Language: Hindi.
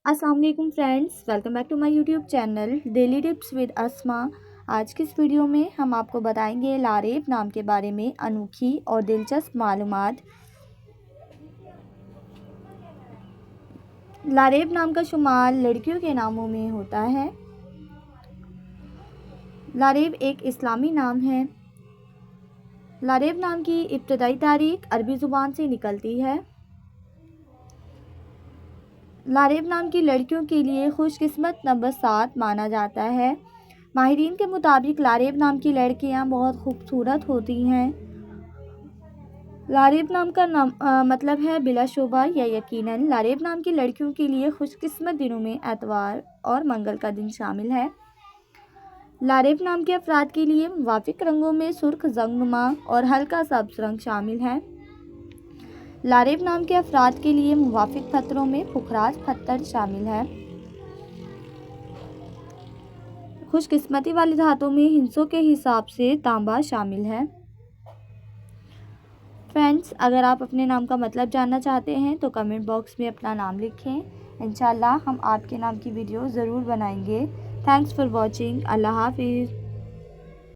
अस्सलाम वालेकुम friends, welcome back to my YouTube channel daily tips with Asma. आज की इस वीडियो में हम आपको बताएंगे लारेब नाम के बारे में अनोखी और दिलचस्प मालूमात। लारेब नाम का शुमार लड़कियों के नामों में होता है। लारेब एक इस्लामी नाम है। लारेब नाम की इब्तदाई तारीख अरबी ज़ुबान से निकलती है। लारेब नाम की लड़कियों के लिए खुशकिस्मत नंबर 7 माना जाता है। माहिरीन के मुताबिक लारेब नाम की लड़कियां बहुत खूबसूरत होती हैं। लारेब नाम का मतलब है बिलाशुबा या यकीनन। लारेब नाम की लड़कियों के लिए खुशकिस्मत दिनों में एतवार और मंगल का दिन शामिल है। लारेब नाम के अफराद के लिए मुवाफिक रंगों में सुर्ख, जंगनुमा और हल्का सब्ज रंग शामिल है। लारेब नाम के अफराद के लिए मुवाफिक पत्थरों में पुखराज पत्थर शामिल है। खुशकिस्मती वाली धातुओं में हिंसों के हिसाब से तांबा शामिल है। फ्रेंड्स, अगर आप अपने नाम का मतलब जानना चाहते हैं तो कमेंट बॉक्स में अपना नाम लिखें। इंशाल्लाह हम आपके नाम की वीडियो ज़रूर बनाएंगे। Thanks for watching. अल्लाह हाफिज़।